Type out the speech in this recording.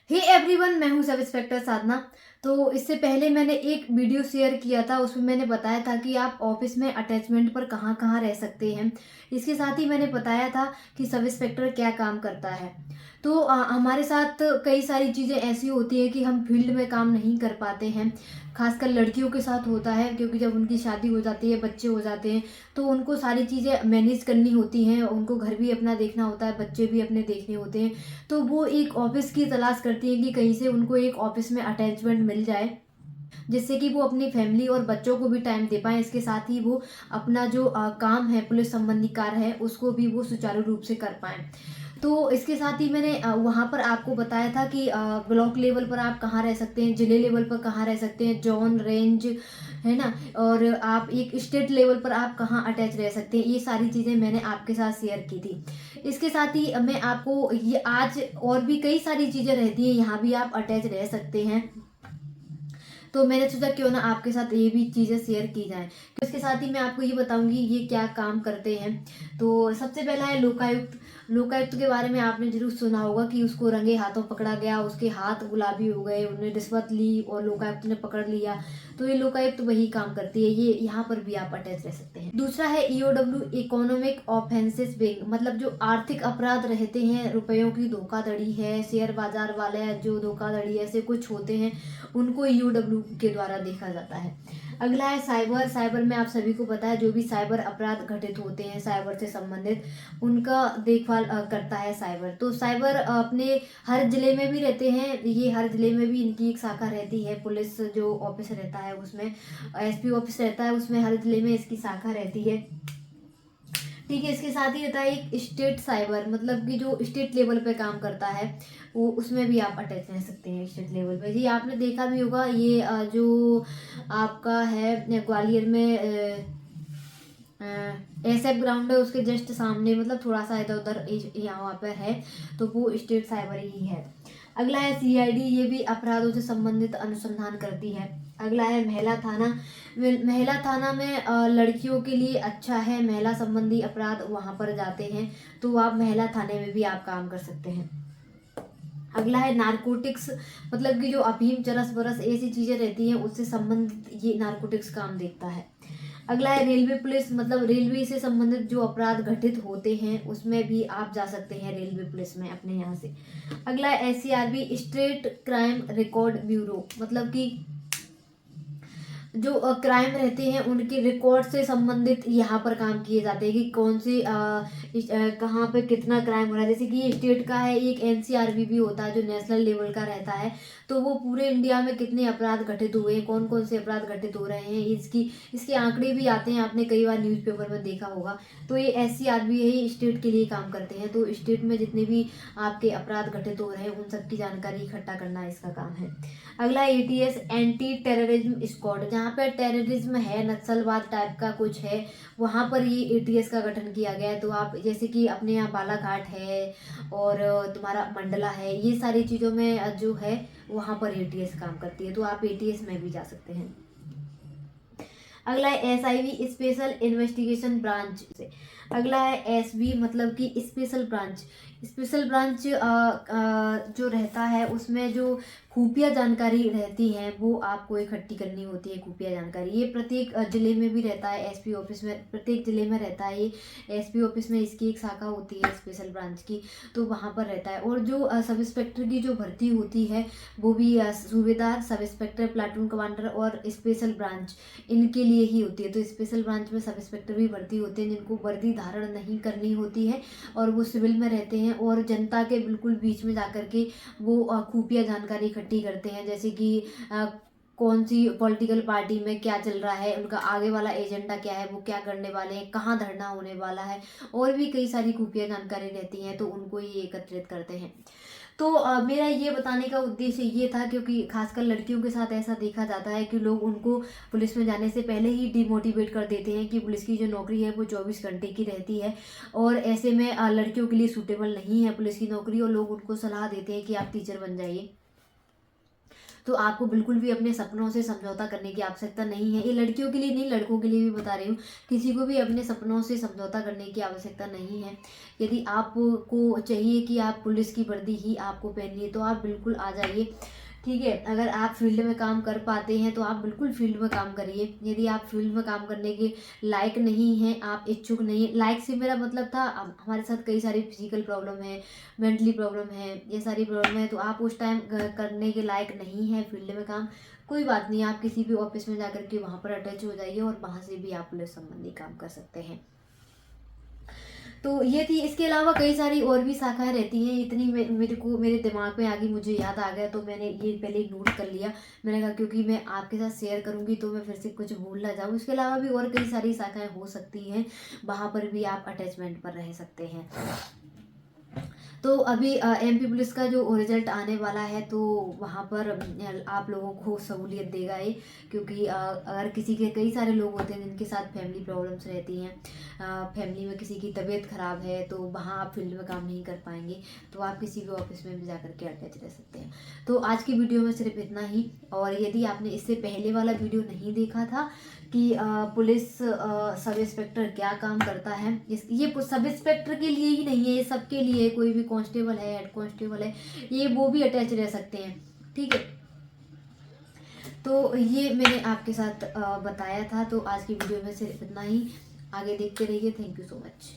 Hey everyone, मैं हूं sub inspector साधना। तो इससे पहले मैंने एक वीडियो शेयर किया था, उसमें मैंने बताया था कि आप ऑफिस में अटैचमेंट पर कहाँ कहाँ रह सकते हैं। इसके साथ ही मैंने बताया था कि सब इंस्पेक्टर क्या काम करता है। तो हमारे साथ कई सारी चीज़ें ऐसी होती हैं कि हम फील्ड में काम नहीं कर पाते हैं। खासकर लड़कियों के साथ होता है, क्योंकि जब उनकी शादी हो जाती है, बच्चे हो जाते हैं, तो उनको सारी चीज़ें मैनेज करनी होती हैं। उनको घर भी अपना देखना होता है, बच्चे भी अपने देखने होते हैं। तो वो एक ऑफिस की तलाश करती हैं कि कहीं से उनको एक ऑफिस में अटैचमेंट मिल जाए, जिससे कि वो अपनी फैमिली और बच्चों को भी टाइम दे पाएँ। इसके साथ ही वो अपना जो काम है, पुलिस संबंधी कार्य है, उसको भी वो सुचारू रूप से कर पाएँ। तो इसके साथ ही मैंने वहाँ पर आपको बताया था कि ब्लॉक लेवल पर आप कहाँ रह सकते हैं, जिले लेवल पर कहाँ रह सकते हैं, ज़ोन, रेंज, है ना? और आप एक स्टेट लेवल पर आप कहाँ अटैच रह सकते हैं, ये सारी चीज़ें मैंने आपके साथ शेयर की थी। इसके साथ ही मैं आपको ये आज और भी कई सारी चीज़ें रहती हैं, यहाँ भी आप अटैच रह सकते हैं। तो मैंने सोचा क्यों ना आपके साथ ये भी चीज़ें शेयर की जाएँ। तो इसके साथ ही मैं आपको ये बताऊँगी ये क्या काम करते हैं। तो सबसे पहला है लोकायुक्त। लोकायुक्त के बारे में आपने ज़रूर सुना होगा कि उसको रंगे हाथों पकड़ा गया, उसके हाथ गुलाबी हो गए, उन्होंने रिश्वत ली और लोकायुक्त ने पकड़ लिया। तो ये लोकायुक्त वही काम करती है, ये यहाँ पर भी आप अटैच रह सकते हैं। दूसरा है ईओडब्ल्यू, इकोनॉमिक ऑफेंसेस विंग, मतलब जो आर्थिक अपराध रहते हैं, रुपयों की धोखाधड़ी है, शेयर बाजार वाले जो धोखाधड़ी ऐसे कुछ होते हैं, उनको ईओडब्ल्यू के द्वारा देखा जाता है। अगला है साइबर। साइबर में आप सभी को पता है जो भी साइबर अपराध घटित होते हैं साइबर से संबंधित, उनका देखभाल करता है साइबर। तो साइबर अपने हर जिले में भी रहते हैं, ये हर जिले में भी इनकी एक शाखा रहती है। पुलिस जो ऑफिस रहता है उसमें, एसपी ऑफिस रहता है उसमें, हर जिले में इसकी शाखा रहती है। ठीक है, इसके साथ ही रहता है एक स्टेट साइबर, मतलब कि जो स्टेट लेवल पे काम करता है, वो उसमें भी आप अटैच रह सकते हैं स्टेट लेवल पे। जी, आपने देखा भी होगा ये जो आपका है ग्वालियर में एसएफ ग्राउंड है, उसके जस्ट सामने, मतलब थोड़ा सा इधर उधर यहाँ पर है, तो वो स्टेट साइबर ही है। अगला है सीआईडी, ये भी अपराधों से संबंधित अनुसंधान करती है। अगला है महिला थाना। महिला थाना में लड़कियों के लिए अच्छा है, महिला संबंधी अपराध वहां पर जाते हैं, तो आप महिला थाने में भी आप काम कर सकते हैं। अगला है नारकोटिक्स, मतलब कि जो अफीम, चरस बरस ऐसी चीजें रहती हैं, उससे संबंधित ये नारकोटिक्स काम देखता है। अगला है रेलवे पुलिस, मतलब रेलवे से संबंधित जो अपराध घटित होते हैं उसमें भी आप जा सकते हैं रेलवे पुलिस में अपने यहाँ से। अगला है SCRB, state crime record bureau, मतलब कि जो क्राइम रहते हैं उनके रिकॉर्ड से संबंधित यहाँ पर काम किए जाते हैं कि कौन से कहाँ पे कितना क्राइम हो रहा है। जैसे कि ये स्टेट का है, एक एनसीआरबी भी होता है जो नेशनल लेवल का रहता है, तो वो पूरे इंडिया में कितने अपराध घटित हुए हैं, कौन कौन से अपराध घटित हो रहे हैं, इसकी इसके आंकड़े भी आते हैं, आपने कई बार न्यूज़पेपर में देखा होगा। तो ये एससीआरबी है, स्टेट के लिए काम करते हैं। तो स्टेट में जितने भी आपके अपराध घटित हो रहे हैं उन सब की जानकारी इकट्ठा करना इसका काम है। अगला एटीएस, एंटी टेररिज्म स्क्वाड, जहाँ पर टेररिज्म है, नक्सलवाद टाइप का कुछ है, वहाँ पर ये एटीएस का गठन किया गया है। तो आप जैसे कि अपने यहाँ बालाघाट है और तुम्हारा मंडला है, ये सारी चीज़ों में जो है वहाँ पर एटीएस काम करती है, तो आप एटीएस में भी जा सकते हैं। अगला है एसआईवी, स्पेशल इन्वेस्टिगेशन ब्रांच से। अगला है एसबी, मतलब कि स्पेशल ब्रांच। स्पेशल ब्रांच जो रहता है उसमें जो खुफिया जानकारी रहती है वो आपको इकट्ठी करनी होती है। खुफिया जानकारी ये प्रत्येक जिले में भी रहता है, एसपी ऑफिस में प्रत्येक जिले में रहता है। ये एसपी ऑफिस में इसकी एक शाखा होती है स्पेशल ब्रांच की, तो वहाँ पर रहता है। और जो सब इंस्पेक्टर की जो भर्ती होती है वो भी सूबेदार, सब इंस्पेक्टर, प्लाटून कमांडर और स्पेशल ब्रांच, इनके लिए ही होती है। तो स्पेशल ब्रांच में सब इंस्पेक्टर भी भर्ती होते हैं जिनको वर्दी धारण नहीं करनी होती है और वो सिविल में रहते हैं और जनता के बिल्कुल बीच में जाकर के वो खुफिया जानकारी इकट्ठी करते हैं। जैसे कि कौन सी पॉलिटिकल पार्टी में क्या चल रहा है, उनका आगे वाला एजेंडा क्या है, वो क्या करने वाले हैं, कहाँ धरना होने वाला है, और भी कई सारी खुफिया जानकारी रहती हैं, तो उनको ये एकत्रित करते हैं। तो मेरा ये बताने का उद्देश्य ये था, क्योंकि खासकर लड़कियों के साथ ऐसा देखा जाता है कि लोग उनको पुलिस में जाने से पहले ही डिमोटिवेट कर देते हैं कि पुलिस की जो नौकरी है वो 24 घंटे की रहती है और ऐसे में लड़कियों के लिए सूटेबल नहीं है पुलिस की नौकरी, और लोग उनको सलाह देते हैं कि आप टीचर बन जाइए। तो आपको बिल्कुल भी अपने सपनों से समझौता करने की आवश्यकता नहीं है। ये लड़कियों के लिए नहीं, लड़कों के लिए भी बता रही हूँ, किसी को भी अपने सपनों से समझौता करने की आवश्यकता नहीं है। यदि आपको चाहिए कि आप पुलिस की वर्दी ही आपको पहनिए तो आप बिल्कुल आ जाइए, ठीक है। अगर आप फील्ड में काम कर पाते हैं तो आप बिल्कुल फील्ड में काम करिए। यदि आप फील्ड में काम करने के लायक नहीं हैं, आप इच्छुक नहीं, लायक से मेरा मतलब था हमारे साथ कई सारी फिजिकल प्रॉब्लम है, मेंटली प्रॉब्लम है, ये सारी प्रॉब्लम है, तो आप उस टाइम करने के लायक नहीं है फील्ड में काम, कोई बात नहीं, आप किसी भी ऑफिस में जाकर के वहाँ पर अटैच हो जाइए और वहाँ से भी आप पुलिस संबंधी काम कर सकते हैं। तो ये थी, इसके अलावा कई सारी और भी शाखाएं रहती हैं, इतनी मेरे दिमाग में आ गई, मुझे याद आ गया तो मैंने ये पहले नोट कर लिया। मैंने कहा क्योंकि मैं आपके साथ शेयर करूंगी तो मैं फिर से कुछ भूल ना जाऊँ। इसके अलावा भी और कई सारी शाखाएं हो सकती हैं, वहाँ पर भी आप अटैचमेंट पर रह सकते हैं। तो अभी एमपी पुलिस का जो रिजल्ट आने वाला है तो वहाँ पर आप लोगों को सहूलियत देगा ये, क्योंकि अगर किसी के, कई सारे लोग होते हैं जिनके साथ फैमिली प्रॉब्लम्स रहती हैं, फैमिली में किसी की तबीयत खराब है तो वहाँ आप फील्ड में काम नहीं कर पाएंगे, तो आप किसी भी ऑफिस में भी जा करके अटैच रह सकते हैं। तो आज की वीडियो में सिर्फ इतना ही। और यदि आपने इससे पहले वाला वीडियो नहीं देखा था कि पुलिस सब इंस्पेक्टर क्या काम करता है, ये सब इंस्पेक्टर के लिए ही नहीं है, ये सबके लिए, कोई भी कांस्टेबल है, हेड कांस्टेबल है, ये वो भी अटैच रह सकते हैं, ठीक है। तो ये मैंने आपके साथ बताया था। तो आज की वीडियो में सिर्फ इतना ही, आगे देखते रहिए। Thank you so much.